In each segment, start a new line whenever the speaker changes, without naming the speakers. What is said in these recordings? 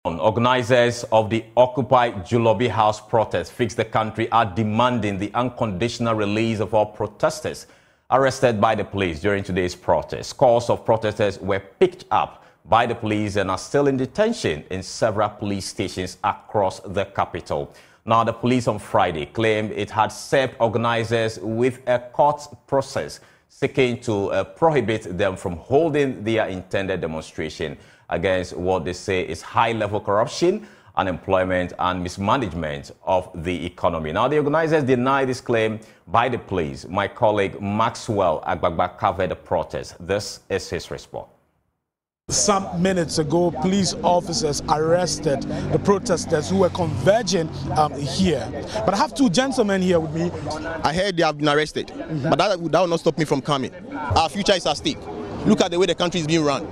Organizers of the Occupy Julobi House protest fix the country are demanding the unconditional release of all protesters arrested by the police during today's protest. Scores of protesters were picked up by the police and are still in detention in several police stations across the capital. Now, the police on Friday claimed it had served organizers with a court process seeking to prohibit them from holding their intended demonstration against what they say is high-level corruption, unemployment, and mismanagement of the economy. Now, the organizers deny this claim by the police. My colleague Maxwell Agbagba covered the protest. This is his response.
Some minutes ago, police officers arrested the protesters who were converging here. But I have two gentlemen here with me.
I heard they have been arrested, but that will not stop me from coming. Our future is at stake. Look at the way the country is being run.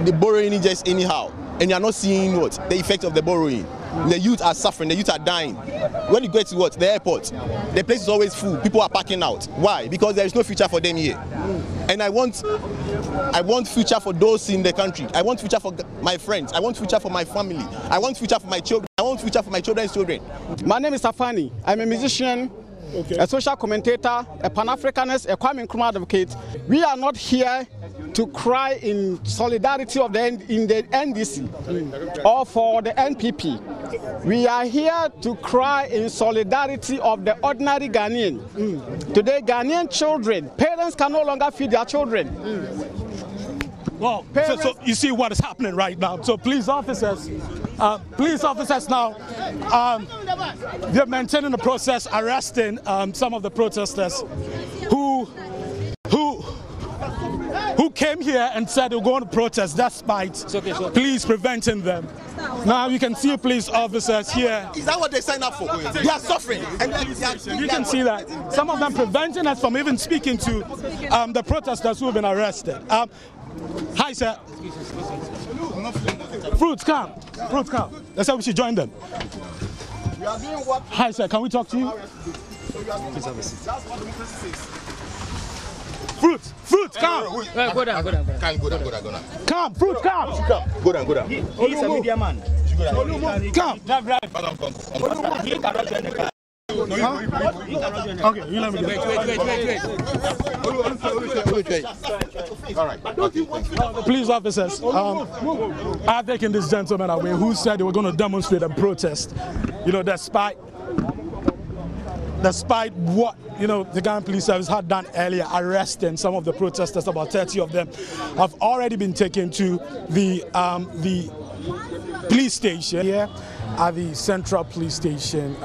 The borrowing is just anyhow, and you are not seeing what the effects of the borrowing. The youth are suffering, the youth are dying. When you go to what? The airport, the place is always full, people are packing out. Why? Because there is no future for them here. And I want future for those in the country. I want future for my friends. I want future for my family. I want future for my children. I want future for my children's children.
My name is Safani. I'm a musician, a social commentator, a Pan-Africanist, a Kwame Nkrumah advocate. We are not here to cry in solidarity of the NDC or for the NPP. We are here to cry in solidarity of the ordinary Ghanaian. Today, Ghanaian children, parents can no longer feed their children.
Well, so you see what is happening right now. So police officers now, they're maintaining the process, arresting some of the protesters who came here and said they were going to protest despite police preventing them. Now you can see police officers here.
Is that what they signed up for? They are suffering. And
you can see that. Some of them preventing us from even speaking to the protesters who have been arrested. Hi, sir. Fruits, come. Fruits, come. They said we should join them. Hi, sir. Can we talk to you? Fruits, come.
Go down.
Come, fruits, come.
Go down.
He's a media man.
Come. Okay, you let me
Wait.
All right.
Police officers are taking this gentleman away who said they were going to demonstrate and protest, despite what, the Ghana Police Service had done earlier, arresting some of the protesters. About 30 of them have already been taken to the police station here at the Central Police Station.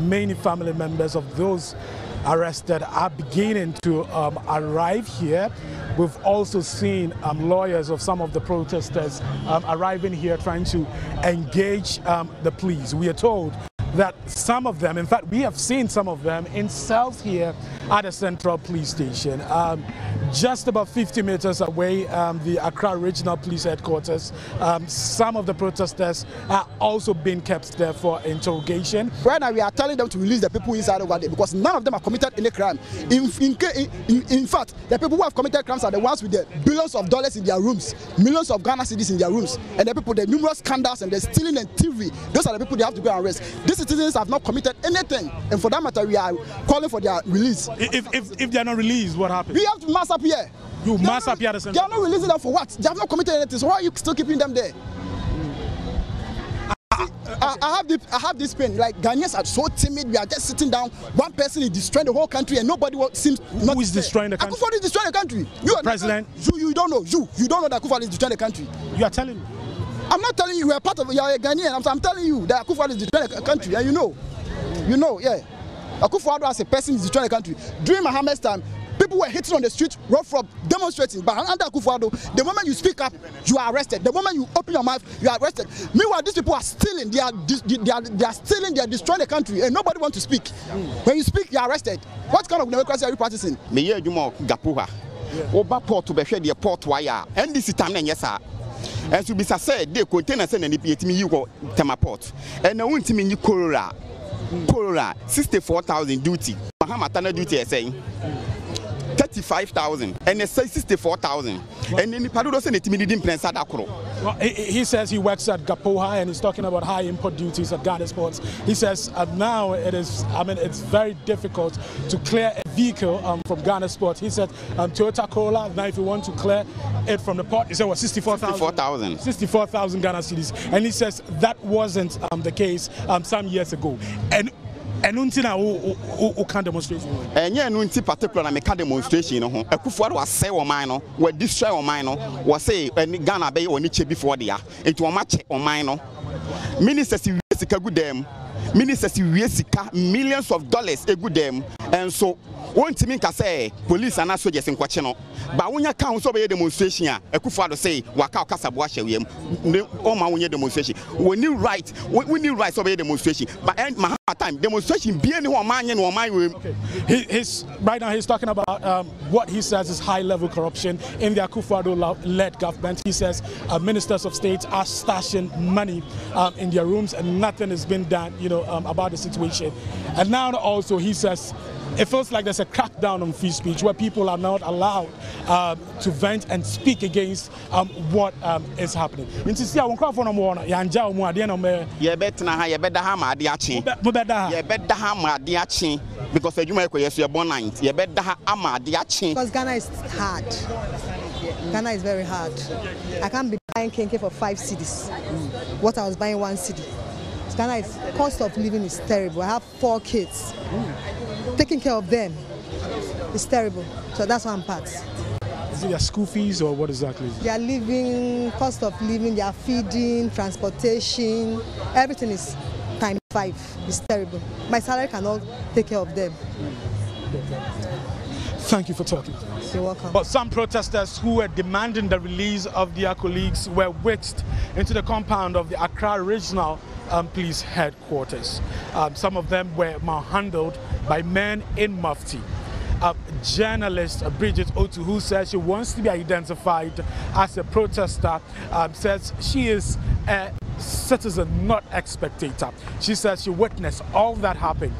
Many family members of those arrested are beginning to arrive here. We've also seen lawyers of some of the protesters arriving here trying to engage the police. We are told that some of them, in fact, we have seen some of them in cells here at the Central Police Station. Just about 50 meters away, the Accra Regional Police Headquarters, some of the protesters are also being kept there for interrogation.
Right now, we are telling them to release the people inside over there because none of them have committed any crime. In fact, the people who have committed crimes are the ones with the billions of dollars in their rooms, millions of Ghana cedis in their rooms, and the people, the numerous scandals and the stealing and thievery. Those are the people they have to go and arrest. These citizens have not committed anything, and for that matter, we are calling for their release.
If they are not released, what happens?
We have to mass up here.
You mass up here at the Central.
They are not releasing them for what? They have not committed anything. So why are you still keeping them there? I have this pain. Like, Ghanaians are so timid. We are just sitting down. One person is destroying the whole country, and nobody seems not.
Who is destroying the country?
Akufo-Addo is destroying the country. You are
president.
You don't know. You don't know that Akufo-Addo is destroying the country.
You are telling me.
I'm not telling you. You are part of. You are a Ghanaian. I'm telling you that Akufo-Addo is destroying the country, and you know, yeah. Akufo-Addo as a person is destroying the country. During Mohammed's time, people were hitting on the street, rough up, demonstrating. But under Akufo-Addo, the moment you speak up, you are arrested. The moment you open your mouth, you are arrested. Meanwhile, these people are stealing. They are stealing. They are destroying the country, and nobody wants to speak. When you speak, you are arrested. What kind of democracy are you practicing?
Me you more gapuha. Oba port to be share the port wire. And this time na yesa. As you be said, they contain us and the me you go tema port. And I want to mean you Corolla 64,000 duty. Mahamatana duty is saying.
35,000 and they say 64,000. And then the Padudo said it didn't plan
Well, he says he works at Gapoha and he's talking about high import duties at Ghana Sports. He says now it's very difficult to clear a vehicle from Ghana Sports. He said Toyota Corolla, now if you want to clear it from the port, he said what, 64,000? 64,000 Ghana cedis. And he says that wasn't the case some years ago. And until who can demonstration?
And yeah, no particular make demonstration. Akufo-Addo was say o man no, we destroy o man no, was say Ghana be oni che before there. It will match o man no. Ministers we sika good them. Ministers we sika millions of dollars a good them. And so one team can say police and soldiers in Kwachino. But when you count so be demonstration, Akufo-Addo say waka kasa bo ahye we o ma wonye demonstration. We need right so be demonstration. But time demonstration be any one man in my room.
Okay. He's right now he's talking about what he says is high level corruption in the Akufo-Addo led government. He says ministers of state are stashing money in their rooms and nothing has been done, about the situation. And now also he says it feels like there's a crackdown on free speech where people are not allowed to vent and speak against what is happening.
Because
Ghana is hard. Ghana is very hard. I can't be buying kenke for 5 cedis. What I was buying 1 cedi. Ghana cost of living is terrible. I have 4 kids. Taking care of them is terrible. So that's one part.
Is it their school fees or what exactly?
Their living, cost of living, their feeding, transportation, everything is times 5. It's terrible. My salary cannot take care of them.
Thank you for talking.
You're welcome.
But some protesters who were demanding the release of their colleagues were whisked into the compound of the Accra Regional Police Headquarters. Some of them were manhandled by men in mufti. Journalist Bridget Otu, who says she wants to be identified as a protester, says she is a citizen, not a spectator. She says she witnessed all that happened.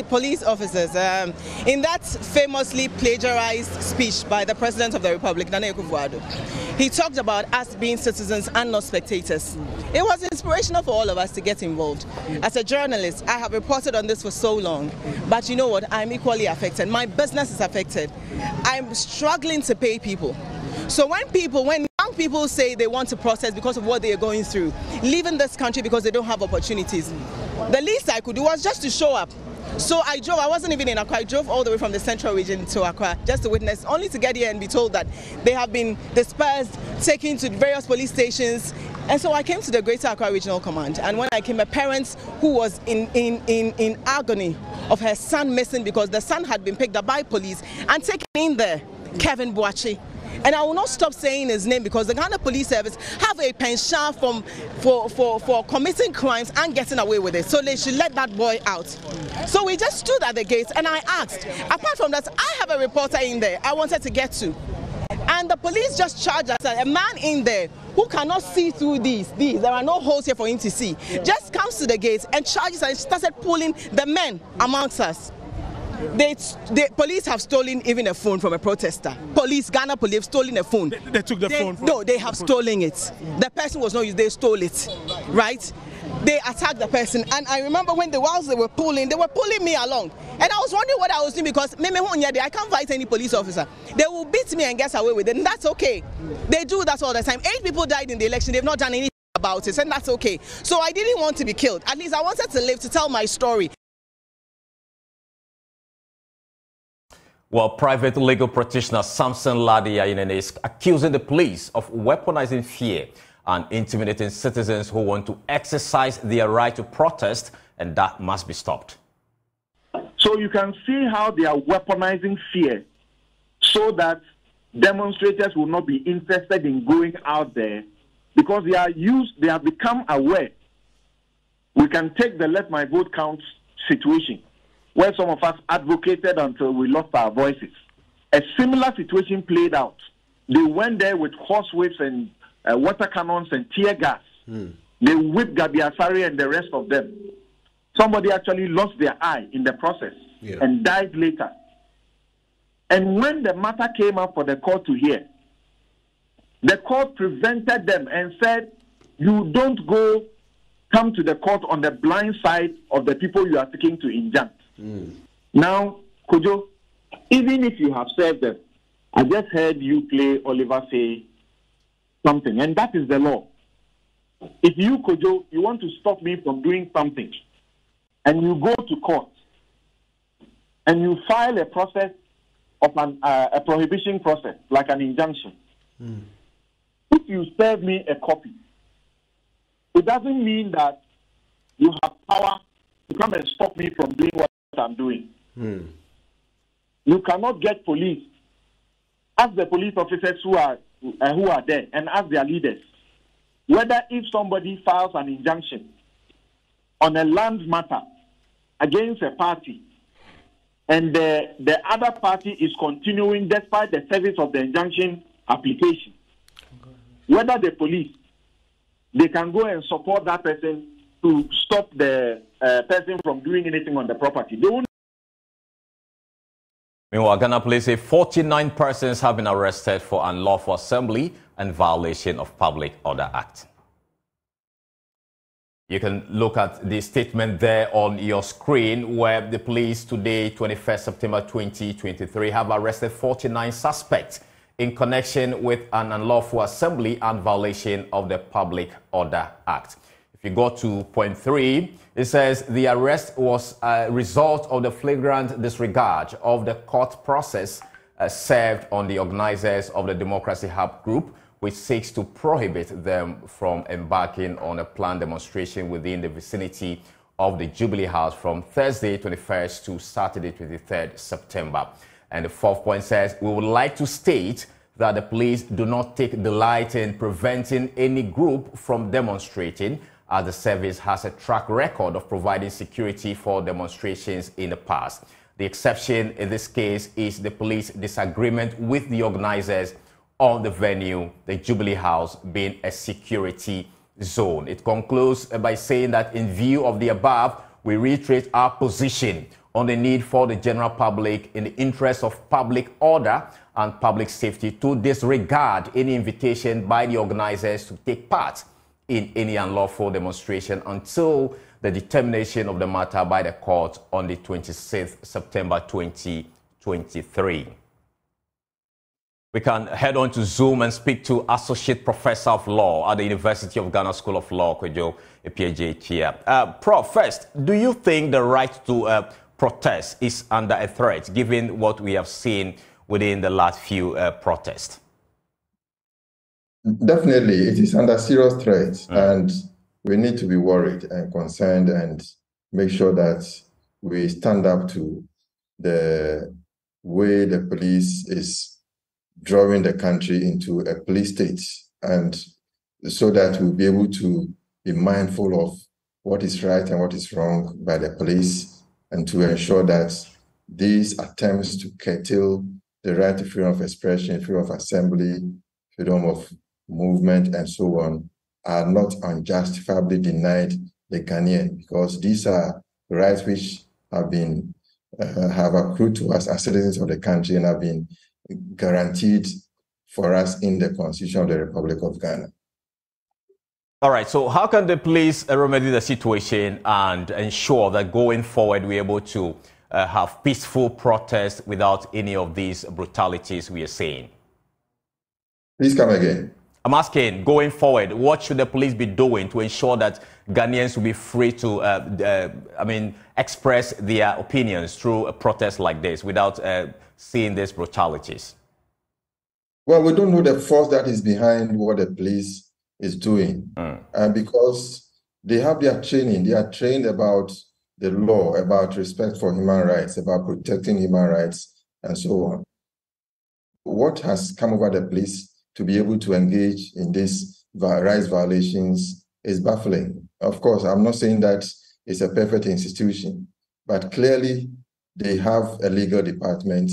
Police officers, in that famously plagiarized speech by the President of the Republic, Nana Akufo-Addo, he talked about us being citizens and not spectators. It was inspirational for all of us to get involved. As a journalist, I have reported on this for so long, but you know what? I'm equally affected. My business is affected. I'm struggling to pay people. So when young people say they want to protest because of what they are going through, leaving this country because they don't have opportunities, the least I could do was just to show up. So I drove, I wasn't even in Accra, I drove all the way from the central region to Accra just to witness, only to get here and be told that they have been dispersed, taken to various police stations. And so I came to the Greater Accra Regional Command, and when I came, a parent who was in agony of her son missing because the son had been picked up by police and taken in there, Kevin Boachi. And I will not stop saying his name because the Ghana Police Service have a penchant for committing crimes and getting away with it. So they should let that boy out. So we just stood at the gate and I asked, apart from that, I have a reporter in there I wanted to get to. And the police just charged us, a man in there who cannot see through these, there are no holes here for him to see, just comes to the gate and charges and started pulling the men amongst us. The police have stolen even a phone from a protester. Ghana police have stolen a phone.
They took the phone?
No, they have stolen it. The person was not used, they stole it, right? They attacked the person, and I remember whilst they were pulling me along, and I was wondering what I was doing because I can't fight any police officer. They will beat me and get away with it, and that's okay. They do that all the time. 8 people died in the election, they've not done anything about it, and that's okay. So I didn't want to be killed. At least I wanted to live to tell my story.
Well, private legal practitioner Samson Ladi is accusing the police of weaponizing fear and intimidating citizens who want to exercise their right to protest, and that must be stopped.
So you can see how they are weaponizing fear so that demonstrators will not be interested in going out there because they have become aware. We can take the let my vote count situation where some of us advocated until we lost our voices. A similar situation played out. They went there with horse whips and water cannons and tear gas. They whipped Gabi Asari and the rest of them. Somebody actually lost their eye in the process and died later. And when the matter came up for the court to hear, the court prevented them and said, you don't come to the court on the blind side of the people you are seeking to injunct. Now, Kojo, even if you have served them, I just heard you play Oliver say something, and that is the law. If you, Kojo, you want to stop me from doing something, and you go to court, and you file a process of a prohibition process, like an injunction, if you serve me a copy, it doesn't mean that you have power to come and stop me from doing what I'm doing. You cannot get police. Ask the police officers who are there and ask their leaders whether if somebody files an injunction on a land matter against a party and the other party is continuing despite the service of the injunction application, whether the police, they can go and support that person to stop the person from doing anything on the property. They won't.
Meanwhile, Ghana police say 49 persons have been arrested for unlawful assembly and violation of Public Order Act. You can look at the statement there on your screen where the police today, 21st September 2023, have arrested 49 suspects in connection with an unlawful assembly and violation of the Public Order Act. If you go to point 3, it says the arrest was a result of the flagrant disregard of the court process served on the organizers of the Democracy Hub group, which seeks to prohibit them from embarking on a planned demonstration within the vicinity of the Jubilee House from Thursday 21st to Saturday 23rd September. And the 4th point says, we would like to state that the police do not take delight in preventing any group from demonstrating, as the service has a track record of providing security for demonstrations in the past. The exception in this case is the police disagreement with the organizers on the venue, the Jubilee House being a security zone. It concludes by saying that in view of the above, we reiterate our position on the need for the general public, in the interest of public order and public safety, to disregard any invitation by the organizers to take part in any unlawful demonstration until the determination of the matter by the court on the 26th September 2023. We can head on to Zoom and speak to Associate Professor of Law at the University of Ghana School of Law, Kojo Epiaje here. Prof, first, do you think the right to protest is under a threat, given what we have seen within the last few protests?
Definitely, it is under serious threat, and we need to be worried and concerned and make sure that we stand up to the way the police is drawing the country into a police state, and so that we'll be able to be mindful of what is right and what is wrong by the police, and to ensure that these attempts to curtail the right to freedom of expression, freedom of assembly, freedom of movement, and so on, are not unjustifiably denied the Ghanaian, because these are rights which have been have accrued to us as citizens of the country and have been guaranteed for us in the Constitution of the Republic of Ghana.
All right, so how can the police remedy the situation and ensure that going forward we're able to have peaceful protests without any of these brutalities we are seeing?
Please come again.
I'm asking, going forward, what should the police be doing to ensure that Ghanaians will be free to, express their opinions through a protest like this without seeing these brutalities?
Well, we don't know the force that is behind what the police is doing, because they have their training. They are trained about the law, about respect for human rights, about protecting human rights, and so on. What has come over the police to be able to engage in these rights violations is baffling. Of course, I'm not saying that it's a perfect institution, but clearly they have a legal department.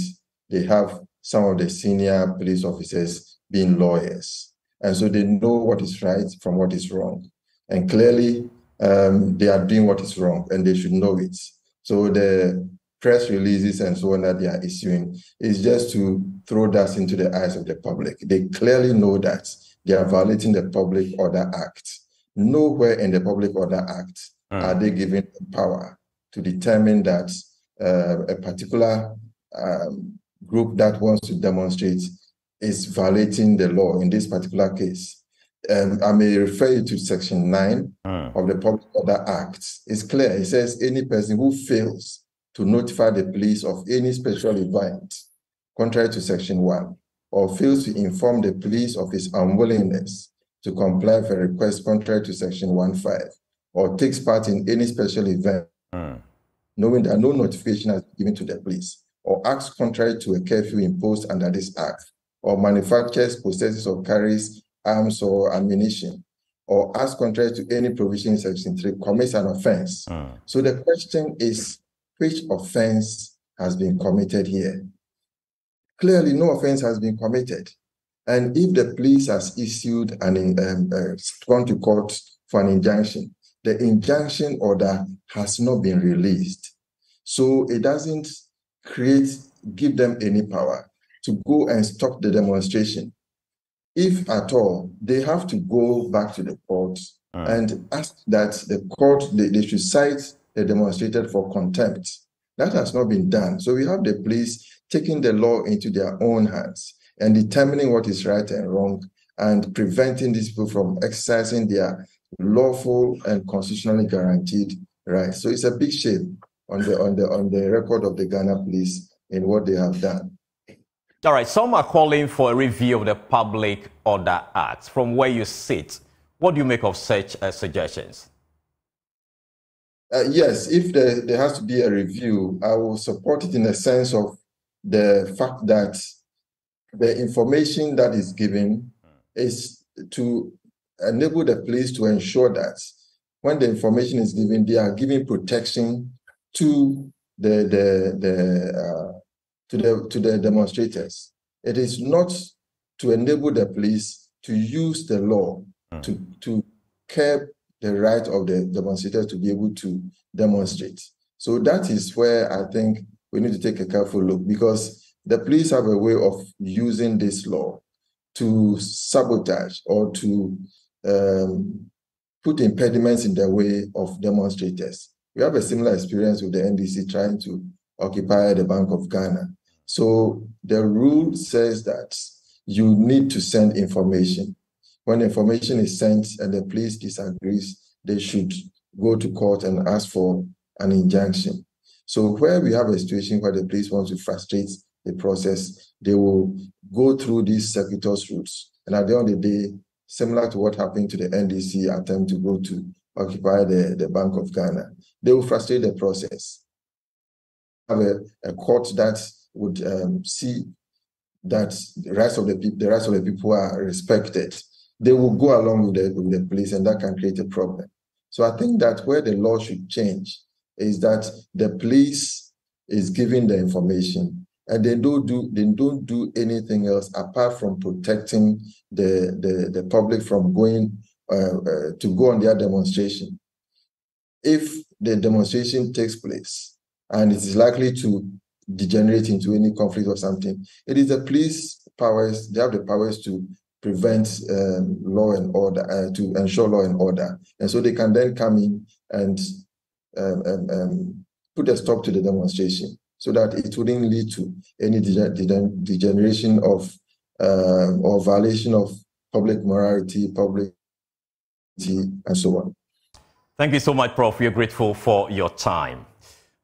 They have some of the senior police officers being lawyers. And so they know what is right from what is wrong. And clearly they are doing what is wrong, and they should know it. So the press releases and so on that they are issuing is just to throw dust into the eyes of the public. They clearly know that they are violating the Public Order Act. Nowhere in the Public Order Act are they given power to determine that a particular group that wants to demonstrate is violating the law in this particular case. I may refer you to Section 9 of the Public Order Act. It's clear. It says any person who fails to notify the police of any special event, contrary to Section 1, or fails to inform the police of his unwillingness to comply with a request contrary to Section 1.5, or takes part in any special event, knowing that no notification has been given to the police, or acts contrary to a curfew imposed under this Act, or manufactures, possesses, or carries arms or ammunition, or acts contrary to any provision in Section 3, commits an offense. So the question is, which offense has been committed here? Clearly, no offense has been committed. And if the police has issued gone to court for an injunction, the injunction order has not been released. So it doesn't give them any power to go and stop the demonstration. If at all, they have to go back to the court and ask that the court, they should cite the demonstrator for contempt. That has not been done. So we have the police taking the law into their own hands and determining what is right and wrong, and preventing these people from exercising their lawful and constitutionally guaranteed rights. So it's a big shame on the record of the Ghana police in what they have done.
All right, some are calling for a review of the Public Order Act. From where you sit, what do you make of such suggestions?
Yes, if there has to be a review, I will support it in the sense of the fact that the information that is given is to enable the police to ensure that when the information is given, they are giving protection to the demonstrators. It is not to enable the police to use the law to curb the right of the demonstrators to be able to demonstrate. So that is where I think we need to take a careful look, because the police have a way of using this law to sabotage or to put impediments in the way of demonstrators. We have a similar experience with the NDC trying to occupy the Bank of Ghana. So the rule says that you need to send information. When information is sent and the police disagrees, they should go to court and ask for an injunction. So where we have a situation where the police want to frustrate the process, they will go through these circuitous routes. And at the end of the day, similar to what happened to the NDC attempt to go to occupy the Bank of Ghana, they will frustrate the process. Have a court that would see that the rest of the people are respected, they will go along with the police, and that can create a problem. So I think that where the law should change is that the police is giving the information, and they don't do anything else apart from protecting the public from going to go on their demonstration. If the demonstration takes place and it is likely to degenerate into any conflict or something, it is the police powers. They have the powers to prevent law and order, to ensure law and order, and so they can then come in and put a stop to the demonstration, so that it wouldn't lead to any degeneration of or violation of public morality, public and so on.
Thank you so much, Prof. We're grateful for your time.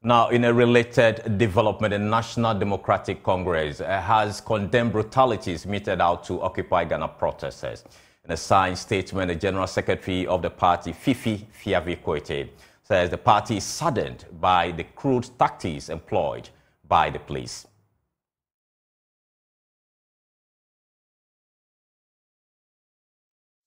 Now, in a related development, the National Democratic Congress has condemned brutalities meted out to Occupy Ghana protesters. In a signed statement, the General Secretary of the party, Fifi Fiavi-Koite, says the party is saddened by the crude tactics employed by the police.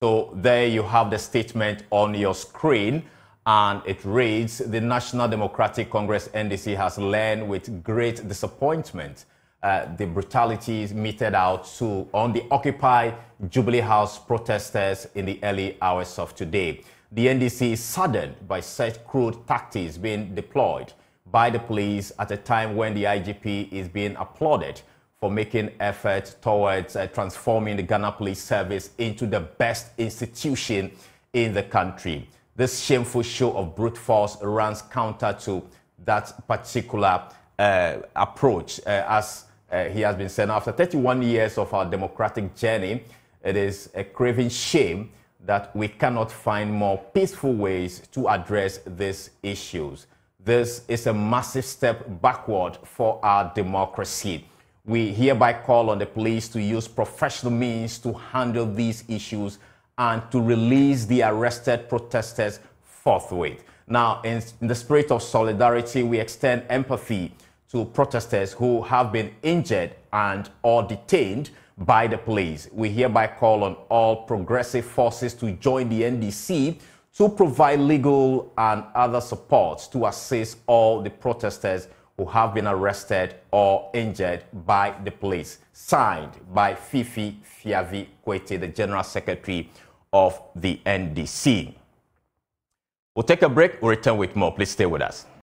So there you have the statement on your screen, and it reads, the National Democratic Congress NDC has learned with great disappointment the brutalities meted out on the Occupy Jubilee House protesters in the early hours of today. The NDC is saddened by such crude tactics being deployed by the police at a time when the IGP is being applauded for making efforts towards transforming the Ghana Police Service into the best institution in the country. This shameful show of brute force runs counter to that particular approach. As he has been saying, after 31 years of our democratic journey, it is a craven shame that we cannot find more peaceful ways to address these issues. This is a massive step backward for our democracy. We hereby call on the police to use professional means to handle these issues and to release the arrested protesters forthwith. Now, in the spirit of solidarity, we extend empathy to protesters who have been injured and or detained by the police. We hereby call on all progressive forces to join the NDC to provide legal and other support to assist all the protesters who have been arrested or injured by the police. Signed by Fifi Fiavi-Koite, the General Secretary of the NDC. We'll take a break. We'll return with more. Please stay with us.